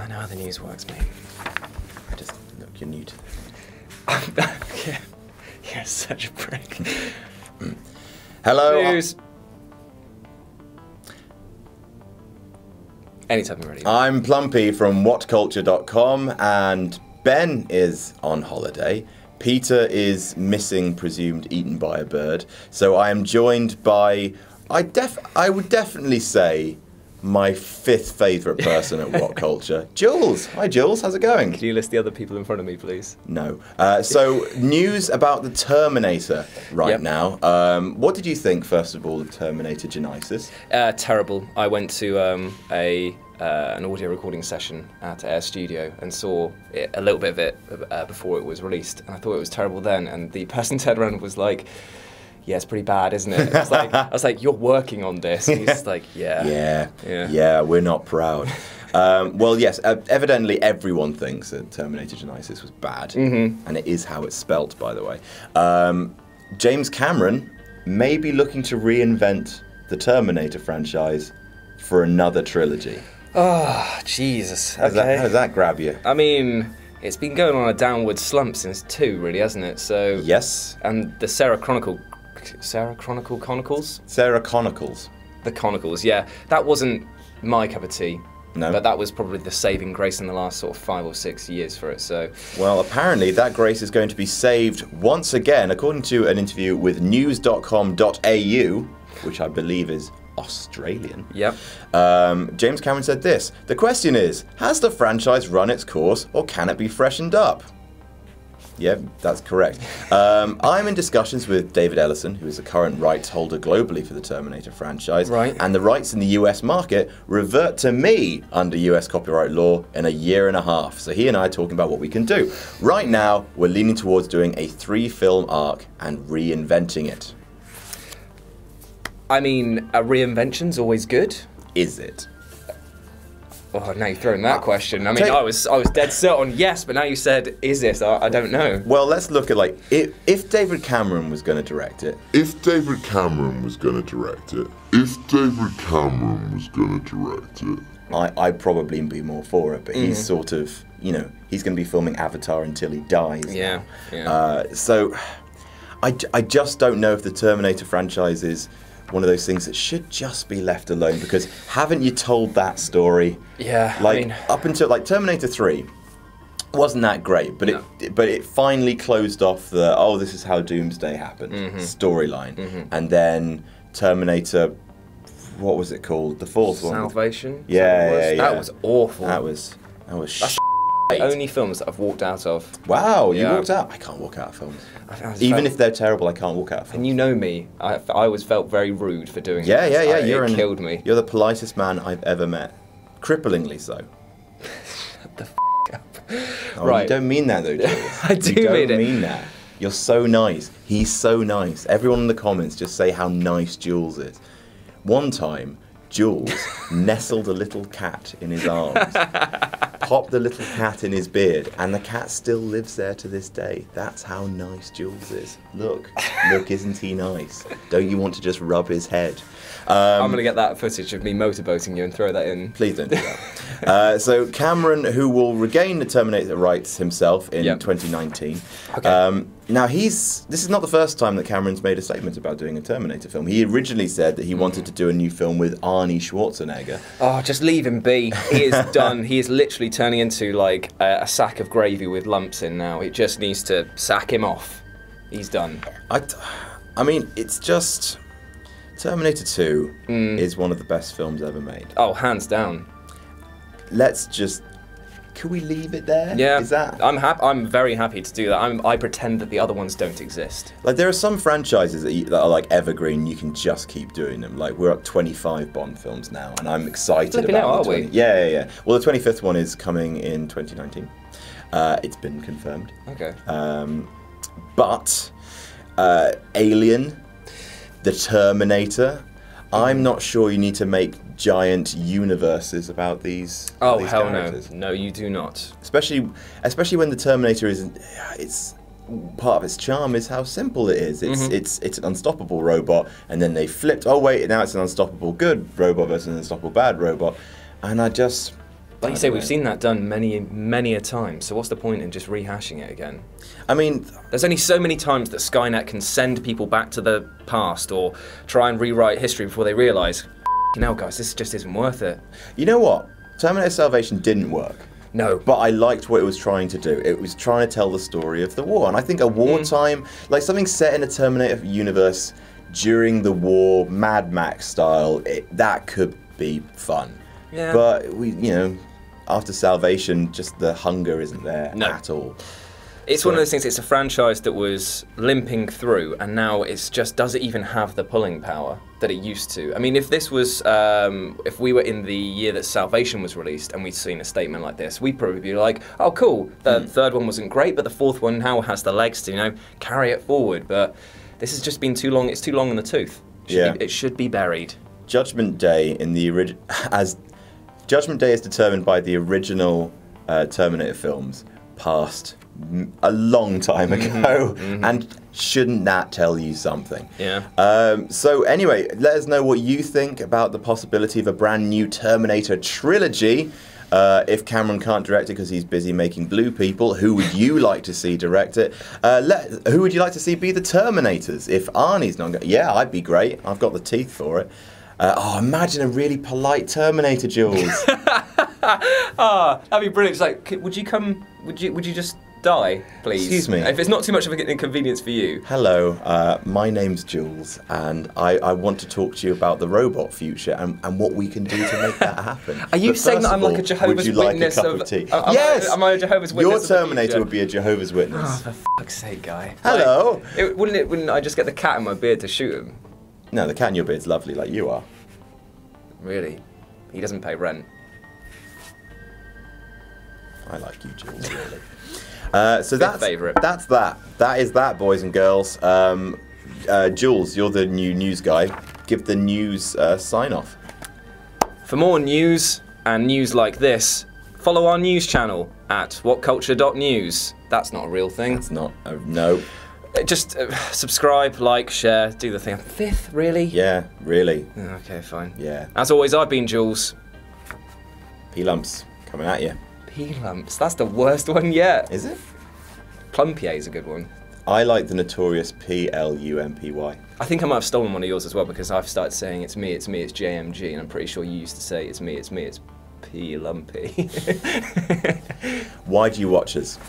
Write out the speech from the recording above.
I know how the news works, mate. I just look, you're new to this. Yeah. You're such a prick. Hello. News. Anytime you're ready. I'm Plumpy from Whatculture.com, and Ben is on holiday. Peter is missing, presumed eaten by a bird. So I am joined by, I would definitely say, my fifth favourite person at Whatculture, Jules. Hi, Jules. How's it going? Can you list the other people in front of me, please? No. So news about the Terminator right now. What did you think, first of all, of Terminator Genesis? Terrible. I went to an audio recording session at Air Studio and saw a little bit of it before it was released, and I thought it was terrible then, and the person turned around and was like, yeah, it's pretty bad, isn't it? I was like, you're working on this. And he's just like, yeah, we're not proud. Well, yes, evidently everyone thinks that Terminator Genesis was bad, and it is how it's spelt, by the way. James Cameron may be looking to reinvent the Terminator franchise for another trilogy. Oh, Jesus. How does that grab you? I mean, it's been going on a downward slump since 2, really, hasn't it? So yes. And the Sarah Chronicles? Sarah Chronicles. The Chronicles, yeah. That wasn't my cup of tea. No. But that was probably the saving grace in the last sort of 5 or 6 years for it, so... Well, apparently that grace is going to be saved once again, according to an interview with news.com.au, which I believe is Australian. Yep. James Cameron said this: the question is, has the franchise run its course, or can it be freshened up? Yeah, that's correct. I'm in discussions with David Ellison, who is the current rights holder globally for the Terminator franchise. Right. And the rights in the US market revert to me under US copyright law in a year and a half. So he and I are talking about what we can do. Right now, we're leaning towards doing a 3-film arc and reinventing it. I mean, a reinvention's always good. Is it? Oh, now you're throwing that question. I mean, I was dead set on yes, but now you said, is this? I don't know. Well, let's look at, like, if David Cameron was going to direct it. I'd probably be more for it, but he's sort of, you know, he's going to be filming Avatar until he dies. Yeah. So, I just don't know if the Terminator franchise is one of those things that should just be left alone, because haven't you told that story? Yeah, like, I mean, up until like Terminator 3 wasn't that great, but it finally closed off the this is how Doomsday happened storyline, and then Terminator, what was it called? The fourth one. Salvation. Yeah. That was awful. That was the only films that I've walked out of. Wow, you walked out? I can't walk out of films. Even if they're terrible, I can't walk out of films. And you know me, I always felt very rude for doing Yeah. it killed me. You're the politest man I've ever met. Cripplingly so. Shut the f*** up. Oh, right. You don't mean that though, Jules. I do You mean don't it. mean that. You're so nice. He's so nice. Everyone in the comments just say how nice Jules is. One time, Jules nestled a little cat in his arms, popped the little cat in his beard, and the cat still lives there to this day. That's how nice Jules is. Look, isn't he nice? Don't you want to just rub his head? I'm going to get that footage of me motorboating you and throw that in. Please don't do that. So Cameron, who will regain the Terminator rights himself in 2019. Okay. Now this is not the first time that Cameron's made a statement about doing a Terminator film. He originally said that he wanted to do a new film with Arnie Schwarzenegger. Oh, just leave him be. He is done. He is literally turning into like a sack of gravy with lumps in now. It just needs to sack him off. He's done. I mean, it's just... Terminator 2 is one of the best films ever made. Oh, hands down. Let's just... Can we leave it there? Yeah, Is that... I'm very happy to do that. I pretend that the other ones don't exist. Like, there are some franchises that are like evergreen. You can just keep doing them. Like, we're at 25 Bond films now, and I'm excited about are we? Yeah. Well, the 25th one is coming in 2019. It's been confirmed. Okay. But Alien, the Terminator, I'm not sure you need to make giant universes about these. Oh, these hell characters. no. No, you do not. Especially when the Terminator isn't. It's part of its charm is how simple it is. It's an unstoppable robot, and then they flipped. Oh wait, now it's an unstoppable good robot versus an unstoppable bad robot, and I just Like you say, we've seen that done many a time, so what's the point in just rehashing it again? I mean, there's only so many times that Skynet can send people back to the past or try and rewrite history before they realise, now guys, this just isn't worth it. You know what? Terminator Salvation didn't work. No. But I liked what it was trying to do. It was trying to tell the story of the war. And I think a wartime, like something set in a Terminator universe during the war, Mad Max style, that could be fun. Yeah. But after Salvation, just the hunger isn't there at all. It's one of those things, it's a franchise that was limping through, and now it's just, does it even have the pulling power that it used to? I mean, if this was, if we were in the year that Salvation was released and we'd seen a statement like this, we'd probably be like, oh cool, the third one wasn't great, but the fourth one now has the legs to, carry it forward. But this has just been too long, it's too long in the tooth. It should be buried. Judgment Day in the Judgment Day is determined by the original Terminator films passed a long time ago, and shouldn't that tell you something? Yeah. So anyway, let us know what you think about the possibility of a brand new Terminator trilogy. If Cameron can't direct it because he's busy making Blue People, who would you like to see direct it? Who would you like to see be the Terminators? If Arnie's not going, yeah, I'd be great. I've got the teeth for it. Imagine a really polite Terminator, Jules. That'd be brilliant. It's like, would you come? Would you just die, please? Excuse me. If it's not too much of an inconvenience for you. Hello, my name's Jules, and I want to talk to you about the robot future and what we can do to make that happen. Are you saying that I'm like a Jehovah's Witness? Would you like a cup of tea? Yes! Am I a Jehovah's Witness? Your Terminator would be a Jehovah's Witness. Oh, for fuck's sake, guy. Hello! Wouldn't I just get the cat in my beard to shoot him? No, the cat in your beard's lovely, like you are. Really? He doesn't pay rent. I like you, Jules, really. So that's that. That is that, boys and girls. Jules, you're the new news guy. Give the news sign-off. For more news and news like this, follow our news channel at whatculture.news. That's not a real thing. That's not. No. Just subscribe, like, share, do the thing. Fifth, really? Yeah, really. Okay, fine. Yeah. As always, I've been Jules. P-lumps coming at you. P-lumps? That's the worst one yet. Is it? Plumpy is a good one. I like the notorious P-L-U-M-P-Y. I think I might have stolen one of yours as well, because I've started saying it's me, it's JMG, and I'm pretty sure you used to say it's me, it's P-lumpy. Why do you watch us?